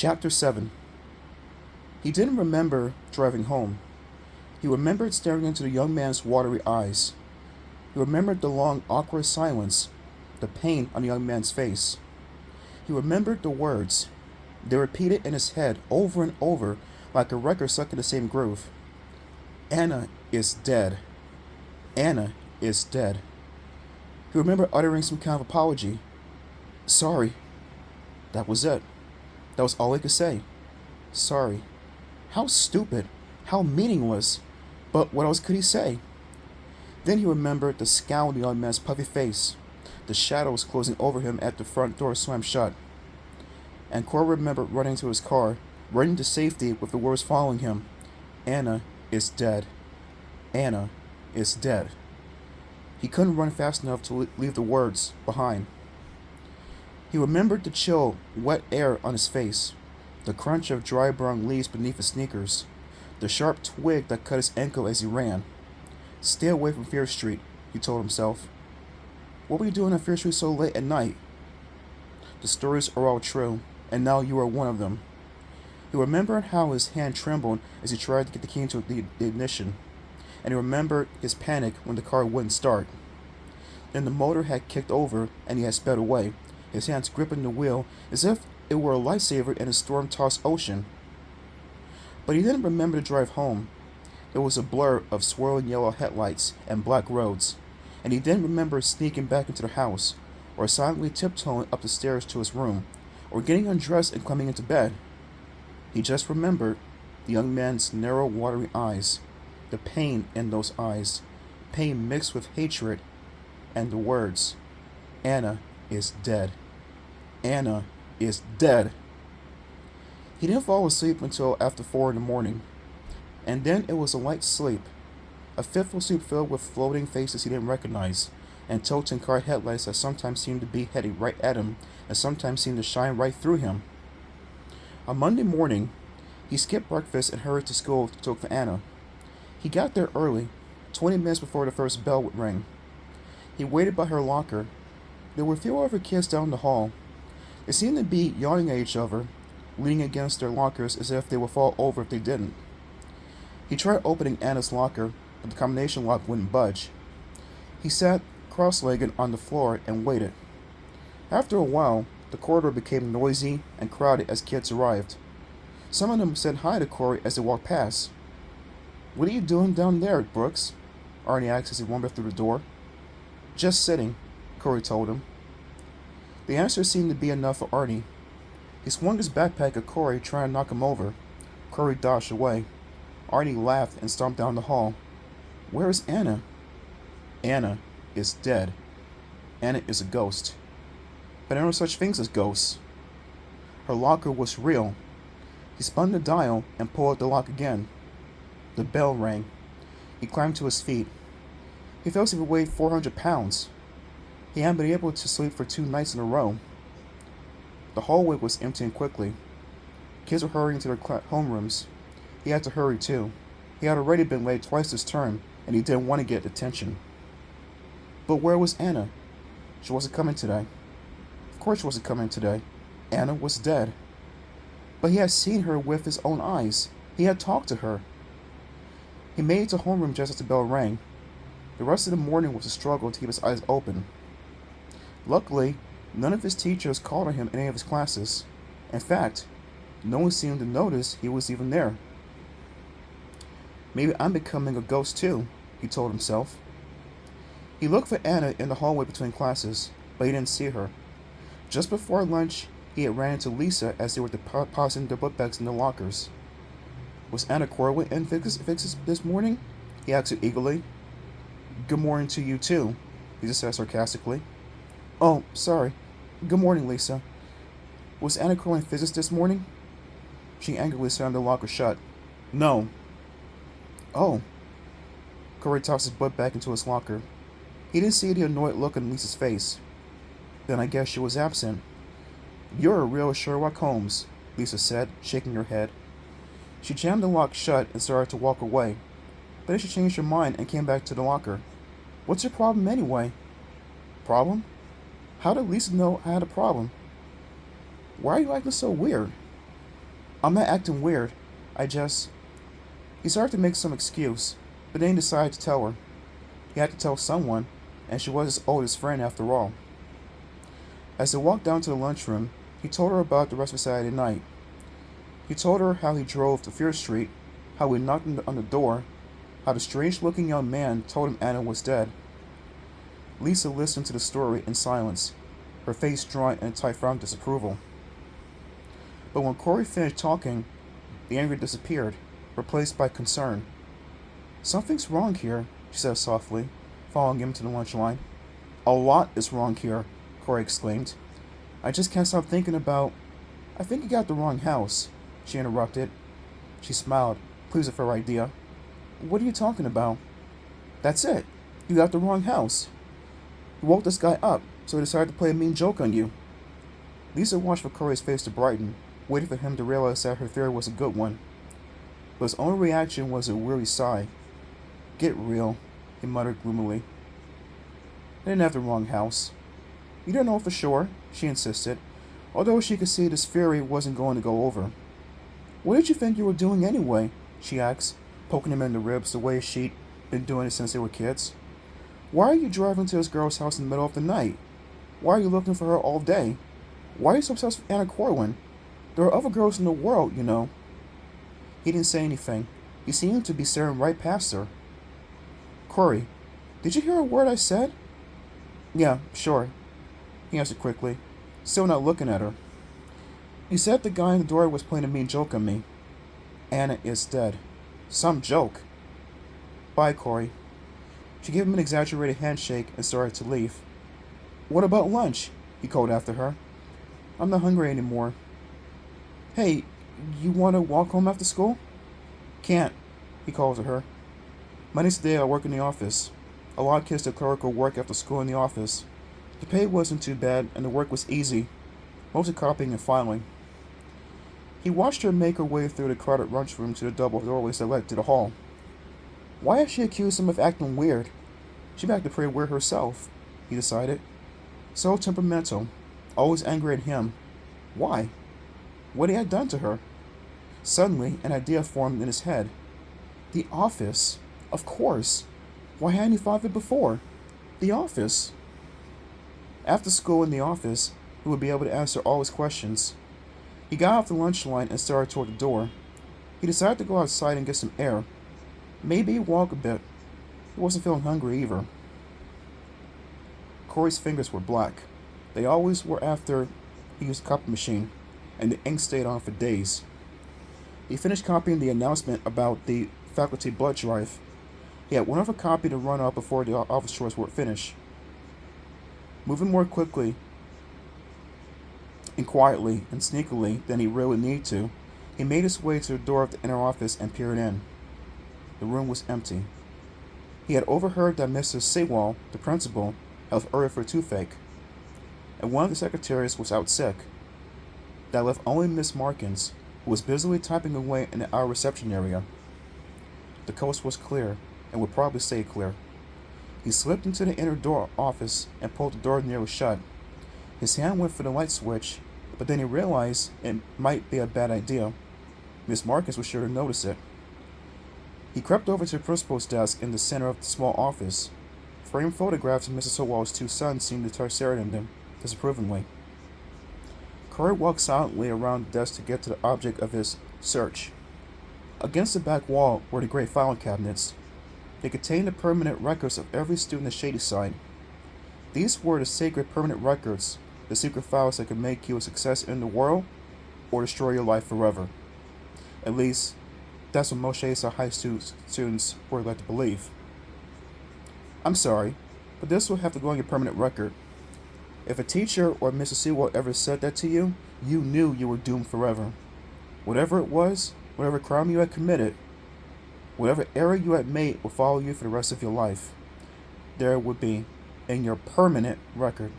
Chapter 7. He didn't remember driving home. He remembered staring into the young man's watery eyes. He remembered the long, awkward silence, the pain on the young man's face. He remembered the words. They repeated in his head over and over like a record stuck in the same groove. Anna is dead. Anna is dead. He remembered uttering some kind of apology. Sorry. That was it. That was all he could say. Sorry. How stupid. How meaningless. But what else could he say? Then he remembered the scowl on the young man's puffy face. The shadows closing over him as the front door slammed shut. And Corey remembered running to his car, running to safety with the words following him. Anna is dead. Anna is dead. He couldn't run fast enough to leave the words behind. He remembered the chill, wet air on his face, the crunch of dry brown leaves beneath his sneakers, the sharp twig that cut his ankle as he ran. Stay away from Fear Street, he told himself. What were you doing on Fear Street so late at night? The stories are all true, and now you are one of them. He remembered how his hand trembled as he tried to get the key into the ignition, and he remembered his panic when the car wouldn't start. Then the motor had kicked over and he had sped away, his hands gripping the wheel as if it were a lifesaver in a storm-tossed ocean. But he didn't remember to drive home. It was a blur of swirling yellow headlights and black roads, and he didn't remember sneaking back into the house, or silently tiptoeing up the stairs to his room, or getting undressed and climbing into bed. He just remembered the young man's narrow, watery eyes, the pain in those eyes, pain mixed with hatred, and the words, Anna is dead. Anna is dead. He didn't fall asleep until after 4 in the morning, and then it was a light sleep, a fitful sleep filled with floating faces he didn't recognize, and tilting car headlights that sometimes seemed to be heading right at him and sometimes seemed to shine right through him. On Monday morning, he skipped breakfast and hurried to school to look for Anna. He got there early, 20 minutes before the first bell would ring. He waited by her locker. There were few other kids down the hall. They seemed to be yawning at each other, leaning against their lockers as if they would fall over if they didn't. He tried opening Anna's locker, but the combination lock wouldn't budge. He sat cross-legged on the floor and waited. After a while, the corridor became noisy and crowded as kids arrived. Some of them said hi to Corey as they walked past. What are you doing down there, Brooks? Arnie asked as he wandered through the door. Just sitting, Corey told him. The answer seemed to be enough for Arnie. He swung his backpack at Corey, trying to knock him over. Corey dodged away. Arnie laughed and stomped down the hall. Where is Anna? Anna is dead. Anna is a ghost. But there are no such things as ghosts. Her locker was real. He spun the dial and pulled the lock again. The bell rang. He climbed to his feet. He felt as if he weighed 400 pounds. He hadn't been able to sleep for 2 nights in a row. The hallway was emptying quickly. Kids were hurrying to their homerooms. He had to hurry too. He had already been late twice this term, and he didn't want to get attention. But where was Anna? She wasn't coming today. Of course she wasn't coming today. Anna was dead. But he had seen her with his own eyes. He had talked to her. He made it to homeroom just as the bell rang. The rest of the morning was a struggle to keep his eyes open. Luckily, none of his teachers called on him in any of his classes. In fact, no one seemed to notice he was even there. Maybe I'm becoming a ghost too, he told himself. He looked for Anna in the hallway between classes, but he didn't see her. Just before lunch, he had ran into Lisa as they were depositing their book bags in the lockers. Was Anna Corwin in Fixes this morning? He asked her eagerly. Good morning to you too, Lisa said sarcastically. Oh, sorry. Good morning, Lisa. Was Anna Corwin in physics this morning? She angrily slammed the locker shut. No. Oh. Corey tossed his book back into his locker. He didn't see the annoyed look on Lisa's face. Then I guess she was absent. You're a real Sherlock Holmes, Lisa said, shaking her head. She jammed the lock shut and started to walk away. But then she changed her mind and came back to the locker. What's your problem anyway? Problem? How did Lisa know I had a problem? Why are you acting so weird? I'm not acting weird. I just. He started to make some excuse, but then he decided to tell her. He had to tell someone, and she was his oldest friend after all. As they walked down to the lunchroom, he told her about the rest of Saturday night. He told her how he drove to Fear Street, how he knocked on the door, how the strange looking young man told him Anna was dead. Lisa listened to the story in silence, her face drawn in a tight frown of disapproval. But when Corey finished talking, the anger disappeared, replaced by concern. Something's wrong here, she said softly, following him to the lunch line. A lot is wrong here, Corey exclaimed. I just can't stop thinking about. I think you got the wrong house, she interrupted. She smiled, pleased with her idea. What are you talking about? That's it. You got the wrong house. You woke this guy up, so he decided to play a mean joke on you. Lisa watched for Corey's face to brighten, waiting for him to realize that her theory was a good one. But his only reaction was a weary sigh. Get real, he muttered gloomily. I didn't have the wrong house. You don't know for sure, she insisted, although she could see this theory wasn't going to go over. What did you think you were doing anyway? She asked, poking him in the ribs the way she'd been doing it since they were kids. Why are you driving to this girl's house in the middle of the night? Why are you looking for her all day? Why are you so obsessed with Anna Corwin? There are other girls in the world, you know. He didn't say anything. He seemed to be staring right past her. Corey, did you hear a word I said? Yeah, sure, he answered quickly, still not looking at her. You said the guy in the door was playing a mean joke on me. Anna is dead. Some joke. Bye, Corey. She gave him an exaggerated handshake and started to leave. What about lunch? He called after her. I'm not hungry anymore. Hey, you want to walk home after school? Can't, he called to her. Mondays today I work in the office. A lot of kids do clerical work after school in the office. The pay wasn't too bad and the work was easy, mostly copying and filing. He watched her make her way through the crowded lunchroom to the double doorways that led to the hall. Why had she accused him of acting weird? She acted pretty weird herself, he decided. So temperamental, always angry at him. Why? What had he done to her? Suddenly, an idea formed in his head. The office. Of course. Why hadn't he thought of it before? The office. After school in the office, he would be able to answer all his questions. He got off the lunch line and started toward the door. He decided to go outside and get some air. Maybe walk a bit. He wasn't feeling hungry either. Corey's fingers were black. They always were after he used the copy machine, and the ink stayed on for days. He finished copying the announcement about the faculty blood drive. He had one other copy to run out before the office chores were finished. Moving more quickly and quietly and sneakily than he really needed to, he made his way to the door of the inner office and peered in. The room was empty. He had overheard that Mrs. Sewall, the principal, had ordered for toothache, and one of the secretaries was out sick. That left only Miss Markins, who was busily typing away in our reception area. The coast was clear, and would probably stay clear. He slipped into the inner door office and pulled the door nearly shut. His hand went for the light switch, but then he realized it might be a bad idea. Miss Markins was sure to notice it. He crept over to the principal's desk in the center of the small office. Framed photographs of Mrs. Sewall's two sons seemed to stare at him disapprovingly. Corey walked silently around the desk to get to the object of his search. Against the back wall were the great filing cabinets. They contained the permanent records of every student at Shadyside. These were the sacred permanent records, the secret files that could make you a success in the world or destroy your life forever. At least, that's what most Shadyside High students were led to believe. I'm sorry, but this will have to go on your permanent record. If a teacher or Mrs. Sewall ever said that to you, you knew you were doomed forever. Whatever it was, whatever crime you had committed, whatever error you had made will follow you for the rest of your life. There it would be, in your permanent record.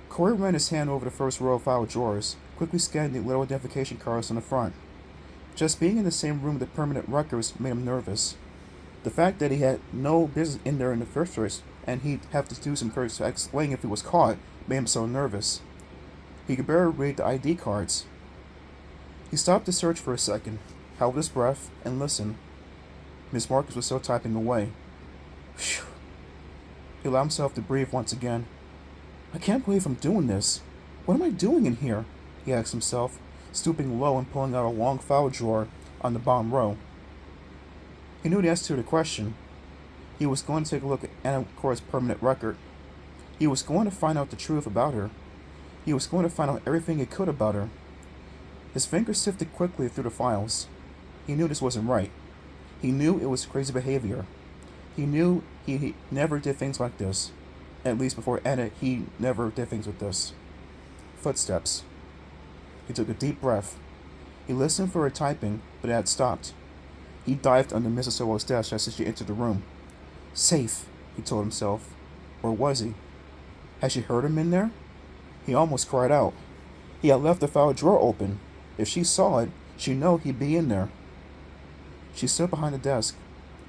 Corey ran his hand over the first row of file drawers, quickly scanning the little identification cards on the front. Just being in the same room with the permanent records made him nervous. The fact that he had no business in there in the first place, and he'd have to do some first explaining if he was caught, made him so nervous. He could barely read the ID cards. He stopped to search for a second, held his breath, and listened. Miss Marcus was still typing away. Phew. He allowed himself to breathe once again. I can't believe I'm doing this. What am I doing in here? He asked himself, stooping low and pulling out a long file drawer on the bottom row. He knew the answer to the question. He was going to take a look at Anna Cora's permanent record. He was going to find out the truth about her. He was going to find out everything he could about her. His fingers sifted quickly through the files. He knew this wasn't right. He knew it was crazy behavior. He knew he never did things like this. At least before Anna, he never did things with this. Footsteps. He took a deep breath. He listened for her typing, but it had stopped. He dived under Mrs. Sowell's desk just as she entered the room. Safe, he told himself. Or was he? Had she heard him in there? He almost cried out. He had left the file drawer open. If she saw it, she'd know he'd be in there. She stood behind the desk.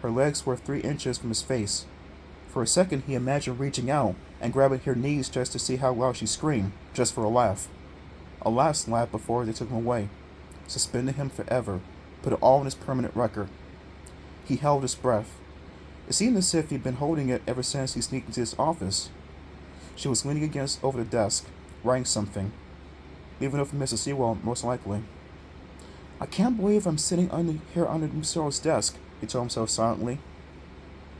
Her legs were 3 inches from his face. For a second, he imagined reaching out and grabbing her knees just to see how loud she screamed, just for a laugh. A last laugh before they took him away, suspended him forever, put it all in his permanent record. He held his breath. It seemed as if he'd been holding it ever since he sneaked into his office. She was leaning against over the desk, writing something. Leaving it for Mrs. Sewell, most likely. I can't believe I'm sitting here under Miss Sewell's desk, he told himself silently.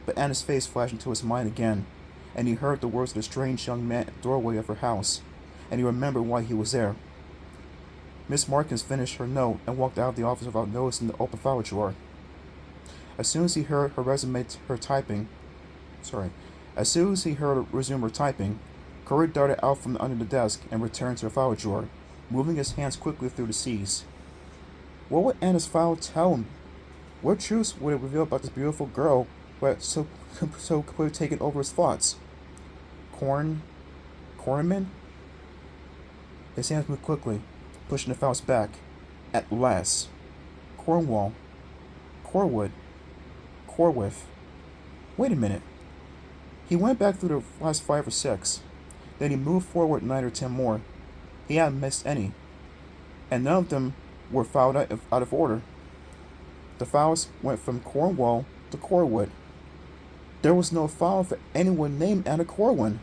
But Anna's face flashed into his mind again, and he heard the words of the strange young man at the doorway of her house, and he remembered why he was there. Miss Markins finished her note and walked out of the office without noticing the open file drawer. As soon as he heard her resume resume her typing, Corey darted out from under the desk and returned to the file drawer, moving his hands quickly through the C's. What would Anna's file tell him? What truths would it reveal about this beautiful girl who had so completely taken over his thoughts? Cornman? His hands moved quickly, pushing the files back. At last. Cornwall. Corwood. Corwith. Wait a minute. He went back through the last 5 or 6. Then he moved forward 9 or 10 more. He hadn't missed any. And none of them were filed out of order. The files went from Cornwall to Corwood. There was no file for anyone named Anna Corwin.